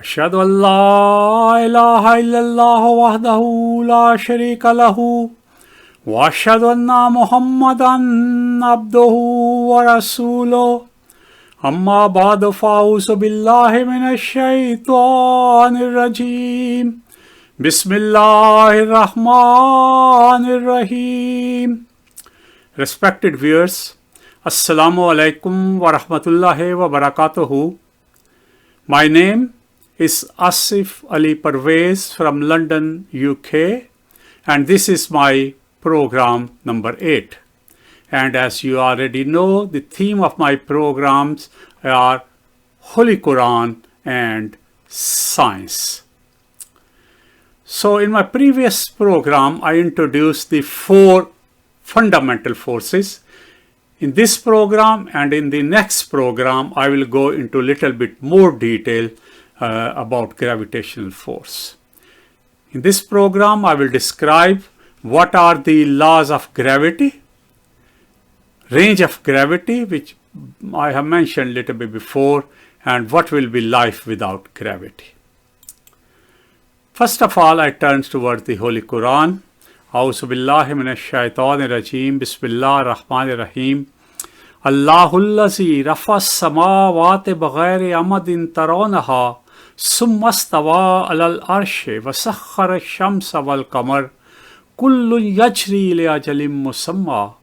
أشهد أن لا إله إلا الله وحده لا شريك له وأشهد أن محمدا عبده ورسوله أما بعد فأعوذ بالله من الشيطان الرجيم بسم الله الرحمن الرحيم. Respected viewers, Assalamu alaikum wa rahmatullahi wa barakatuhu. My name is Asif Parvez from London, UK, and this is my program number 8. And as you already know, the theme of my programs are Holy Quran and science. So in my previous program, I introduced the 4 fundamental forces. In this program and in the next program, I will go into a little bit more detail about gravitational force. In this program, I will describe what are the laws of gravity, range of gravity, which I have mentioned a little bit before, and what will be life without gravity. First of all, I turn towards the Holy Quran. A'udhu billahi minash shaitanir rajim. Bismillahir rahmanir rahim. Allahullazi rafas samawati bighairi amadin tarawnaha summa stawa alal arshi wa sakhkhara ash-shamsa wal qamar kullun yajri li ajalin musamma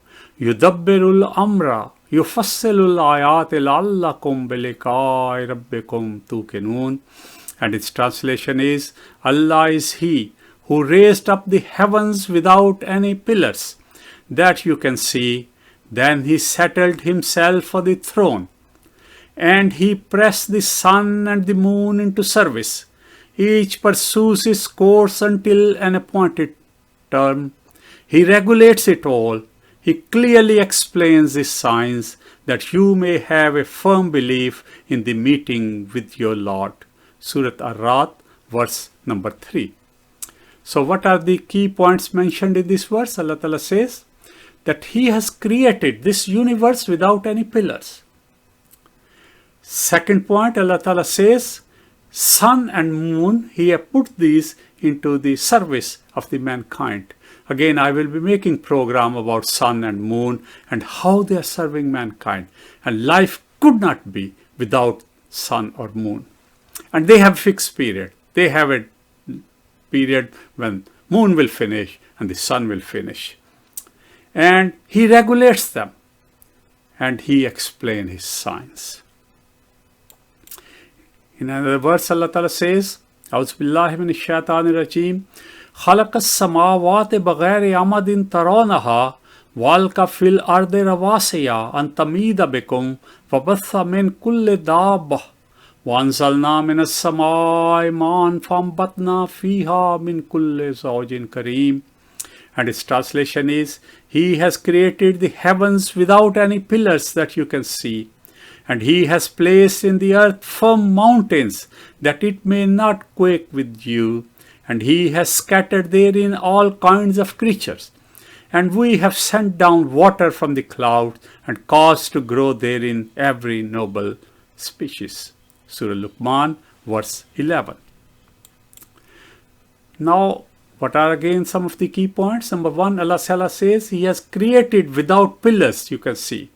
yudabbirul amra yufassilul ayati la'allakum biliqa'i rabbikum tuqinun. And its translation is, Allah is He who raised up the heavens without any pillars that you can see. Then He settled Himself for the throne, and He pressed the sun and the moon into service. Each pursues its course until an appointed term. He regulates it all. He clearly explains the signs that you may have a firm belief in the meeting with your Lord. Surah Ar-Ra'd, verse number 3. So what are the key points mentioned in this verse? Allah Ta'ala says that He has created this universe without any pillars. Second point, Allah Ta'ala says, sun and moon, He has put these into the service of the mankind. Again, I will be making program about sun and moon and how they are serving mankind. And life could not be without sun or moon. And they have fixed period. They have a period when moon will finish and the sun will finish. And He regulates them. And He explains His signs. In another verse, Allah Ta'ala says, A'udhu billahi minash shaitanir rajim. خلق السماوات بغير عمد ترونها والقى في الأرض رواسي أن تميد بكم وبث من كل دابة وأنزلنا من السماء ماء فأنبتنا فيها من كل زوج كريم. And its translation is, He has created the heavens without any pillars that you can see, and He has placed in the earth firm mountains that it may not quake with you, and He has scattered therein all kinds of creatures. And we have sent down water from the clouds and caused to grow therein every noble species. Surah Luqman, verse 11. Now, what are again some of the key points? Number 1, Allah Ta'ala says He has created without pillars, you can see.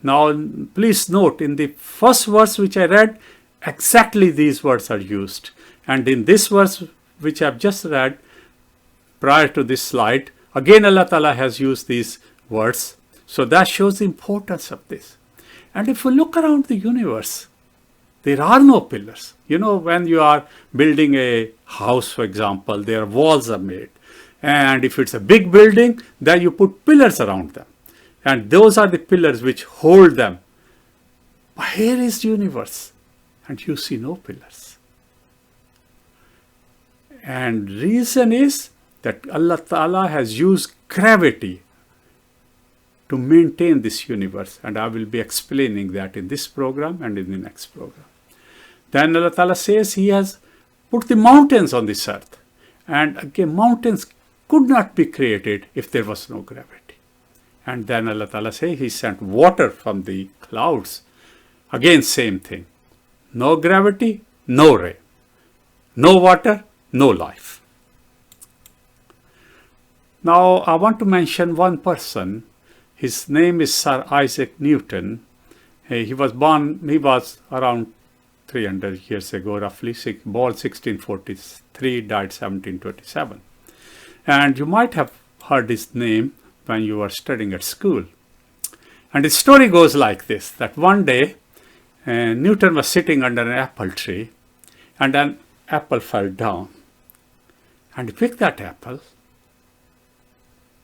Now, please note, in the first verse which I read, exactly these words are used. And in this verse which I have just read prior to this slide, again Allah Ta'ala has used these words. So that shows the importance of this. And if we look around the universe, there are no pillars. You know, when you are building a house, for example, their walls are made. And if it's a big building, then you put pillars around them. And those are the pillars which hold them. But here is the universe, and you see no pillars. And reason is that Allah Ta'ala has used gravity to maintain this universe. And I will be explaining that in this program and in the next program. Then Allah Ta'ala says He has put the mountains on this earth. And again, mountains could not be created if there was no gravity. And then Allah Ta'ala says He sent water from the clouds. Again, same thing. No gravity, no rain. No water, no life. Now, I want to mention one person. His name is Sir Isaac Newton. He was around 300 years ago, roughly, born 1643, died 1727. And you might have heard his name when you were studying at school. And his story goes like this, that one day, Newton was sitting under an apple tree, and an apple fell down. And he picked that apple.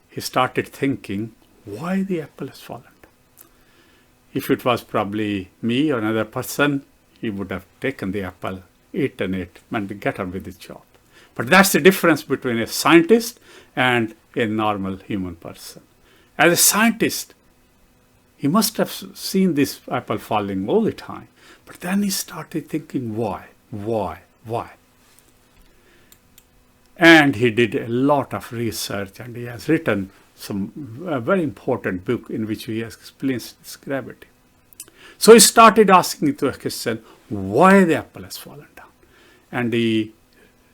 He started thinking, why the apple has fallen down? If it was probably me or another person, he would have taken the apple, eaten it, and get on with his job. But that's the difference between a scientist and a normal human person. As a scientist, he must have seen this apple falling all the time. But then he started thinking, why? And he did a lot of research, and he has written a very important book in which he explains this gravity. So he started asking the question, why the apple has fallen down? And he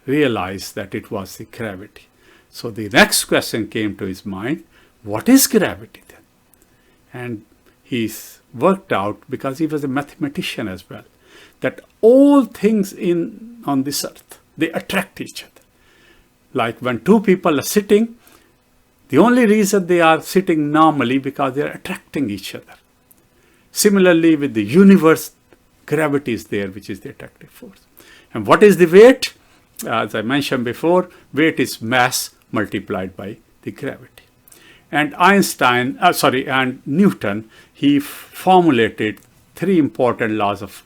realized that it was the gravity. So the next question came to his mind, what is gravity then? And he's worked out, because he was a mathematician as well, that all things on this earth, they attract each other. Like when two people are sitting, the only reason they are sitting normally because they are attracting each other. Similarly, with the universe, gravity is there, which is the attractive force. And what is the weight? As I mentioned before, weight is mass multiplied by the gravity. And Newton, he formulated three important laws of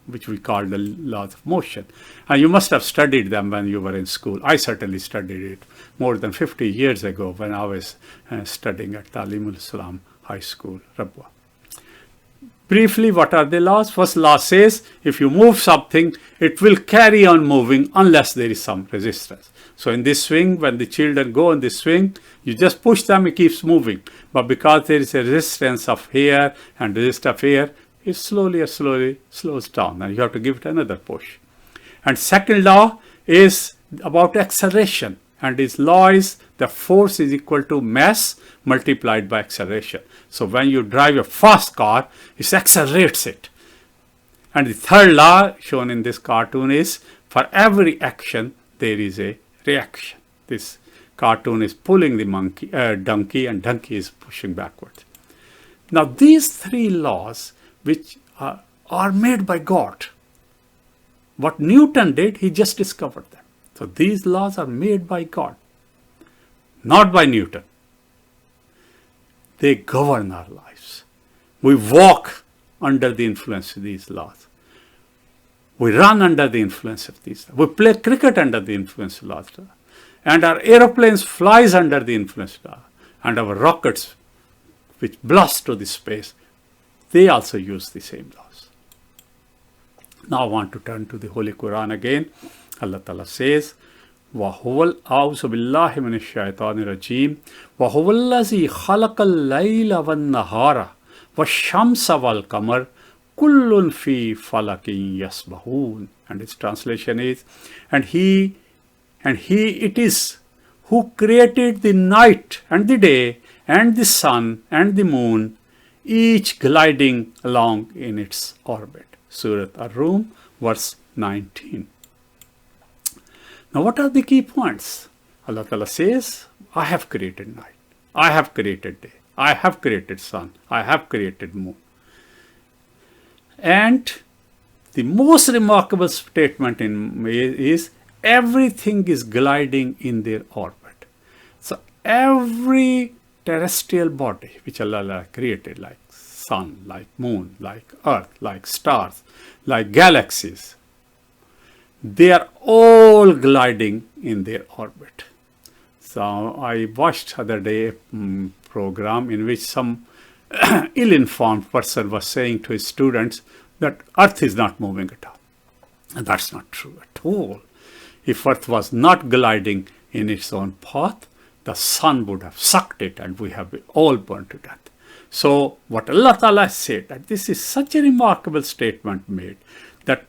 which we call the laws of motion. And you must have studied them when you were in school. I certainly studied it more than 50 years ago when I was studying at Talimul Islam High School, Rabwa. Briefly, what are the laws? First law says, if you move something, it will carry on moving unless there is some resistance. So in this swing, when the children go on this swing, you just push them, it keeps moving. But because there is a resistance of air and resistance of air, it slowly slows down, and you have to give it another push. And second law is about acceleration, and its law is the force is equal to mass multiplied by acceleration. So when you drive a fast car, it accelerates it. And the third law shown in this cartoon is, for every action there is a reaction. This cartoon is pulling the donkey, and donkey is pushing backwards. Now these three laws, which are made by God. What Newton did, he just discovered them. So these laws are made by God, not by Newton. They govern our lives. We walk under the influence of these laws. We run under the influence of these laws. We play cricket under the influence of laws. And our aeroplanes flies under the influence of laws. And our rockets, which blast to the space, they also use the same laws. Now I want to turn to the Holy Quran again. Allah Ta'ala says, وَهُوَ الْأَعُوذُ بِاللَّهِ مِنَ الشَّيْطَانِ الرَّجِيمِ وَهُوَ الَّذِي خَلَقَ اللَّيْلَ وَالنَّهَارَ وَالشَّمْسَ وَالْقَمَرَ كُلٌّ فِي فَلَكٍ يَسْبَحُونَ. And its translation is, and he it is who created the night and the day and the sun and the moon, each gliding along in its orbit. Surah Ar-Rum, verse 19. Now what are the key points? Allah Ta'ala says, I have created night, I have created day, I have created sun, I have created moon. And the most remarkable statement is, everything is gliding in their orbit. So every terrestrial body which Allah created, like sun, like moon, like earth, like stars, like galaxies, they are all gliding in their orbit. So I watched the other day a program in which some ill-informed person was saying to his students that Earth is not moving at all. And that's not true at all. If Earth was not gliding in its own path, the sun would have sucked it and we have all burned to death. So what Allah Ta'ala said, that this is such a remarkable statement made, that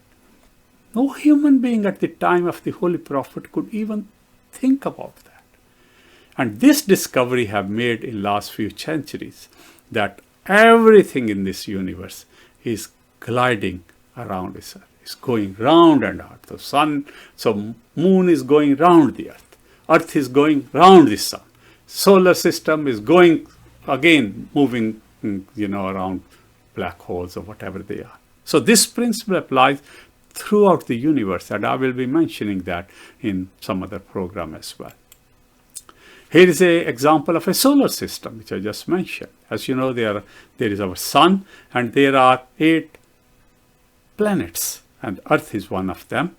No human being at the time of the Holy Prophet could even think about that. And this discovery have made in last few centuries that everything in this universe is gliding around the sun. It's going round and round. The sun, so moon is going round the earth. Earth is going round the sun. Solar system is going again, moving, around black holes or whatever they are. So this principle applies throughout the universe, and I will be mentioning that in some other program as well. Here is an example of a solar system, which I just mentioned. As you know, there is our sun, and there are 8 planets, and Earth is one of them.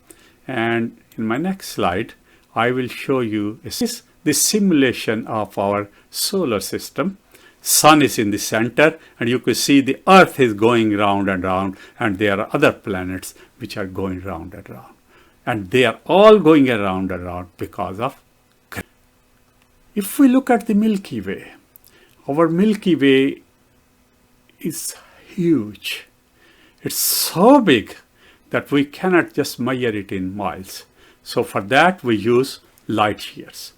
And in my next slide, I will show you this simulation of our solar system. Sun is in the center, and you can see the Earth is going round and round, and there are other planets which are going round and round. And they are all going around and around because of gravity. If we look at the Milky Way, our Milky Way is huge. It's so big that we cannot just measure it in miles. So for that, we use light years.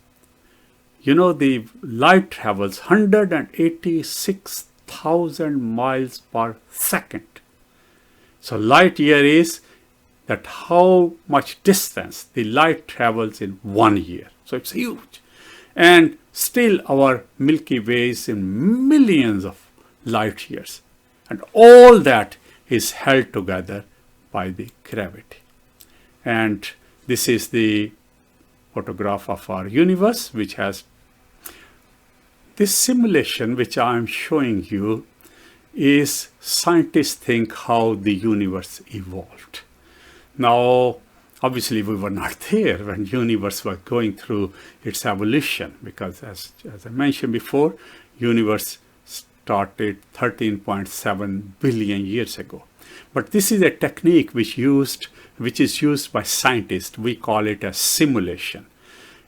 You know, the light travels 186,000 miles per second. So light year is that how much distance the light travels in 1 year. So it's huge. And still our Milky Way is in millions of light years. And all that is held together by the gravity. And this is the photograph of our universe, which has this simulation which I am showing you is scientists think how the universe evolved. Now, obviously we were not there when universe was going through its evolution, because as I mentioned before, universe started 13.7 billion years ago. But this is a technique which is used by scientists. We call it a simulation.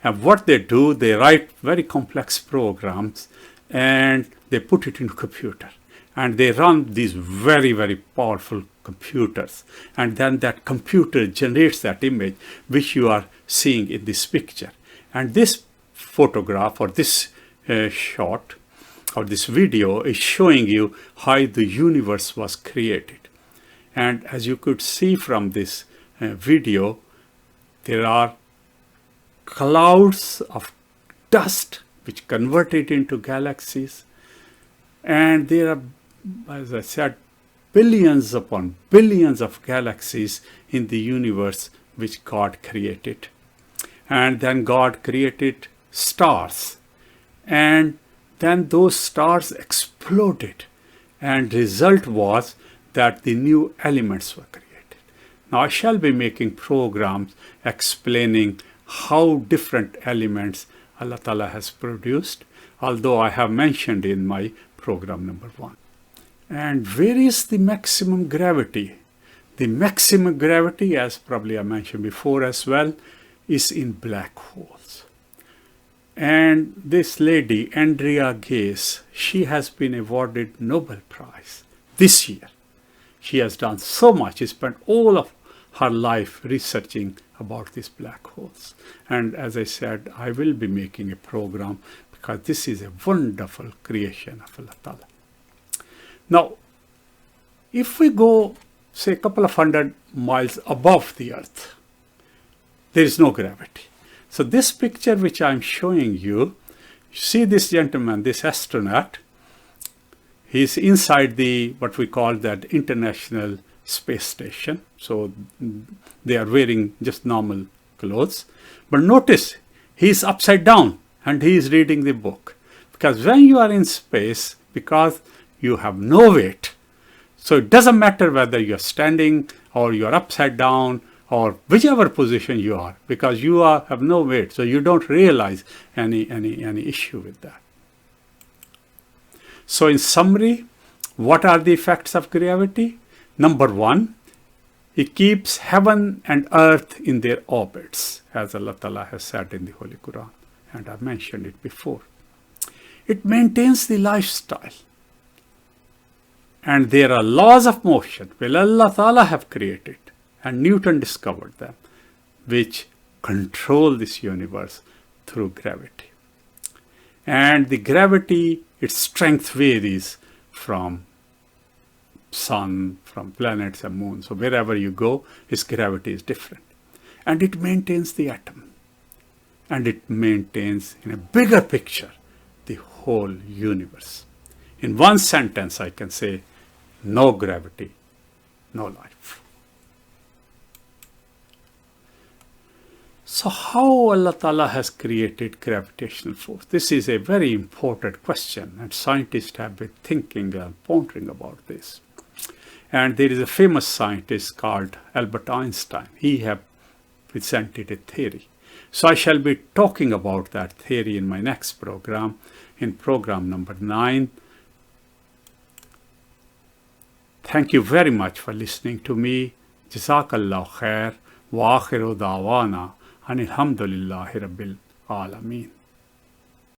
And what they do, they write very complex programs and they put it in a computer. And they run these very, very powerful computers. And then that computer generates that image which you are seeing in this picture. And this photograph or this shot or this video is showing you how the universe was created. And as you could see from this video, there are clouds of dust which converted into galaxies. And there are, as I said, billions upon billions of galaxies in the universe which God created. And then God created stars. And then those stars exploded. And result was that the new elements were created. Now I shall be making programs explaining how different elements Allah Ta'ala has produced, although I have mentioned in my program number 1. And where is the maximum gravity? The maximum gravity, as probably I mentioned before as well, is in black holes. And this lady, Andrea Ghez, she has been awarded Nobel Prize this year. She has done so much. She spent all of her life researching about these black holes. And as I said, I will be making a program because this is a wonderful creation of Allah Ta'ala. Now, if we go, say, a couple of 100 miles above the Earth, there is no gravity. So this picture which I'm showing you, see this gentleman, this astronaut, he's inside the, what we call that International Space Station. So they are wearing just normal clothes. But notice, he's upside down and he is reading the book. Because when you are in space, because you have no weight, so it doesn't matter whether you're standing or you're upside down or whichever position you are, because you have no weight, so you don't realize any issue with that. So in summary, what are the effects of gravity? Number 1, it keeps heaven and earth in their orbits, as Allah Ta'ala has said in the Holy Quran, and I mentioned it before. It maintains the lifestyle. And there are laws of motion which Allah Ta'ala have created. and Newton discovered them, which control this universe through gravity. And the gravity, its strength varies from sun, from planets and moon. So wherever you go, its gravity is different. And it maintains the atom. And it maintains, in a bigger picture, the whole universe. In one sentence, I can say, no gravity, no life. So how Allah Ta'ala has created gravitational force? This is a very important question, and scientists have been thinking and pondering about this. And there is a famous scientist called Albert Einstein. He has presented a theory. So I shall be talking about that theory in my next program, in program number 9. Thank you very much for listening to me. Jazakallah khair. Wa akhiru da'wana. Alhamdulillahi Rabbil Alameen.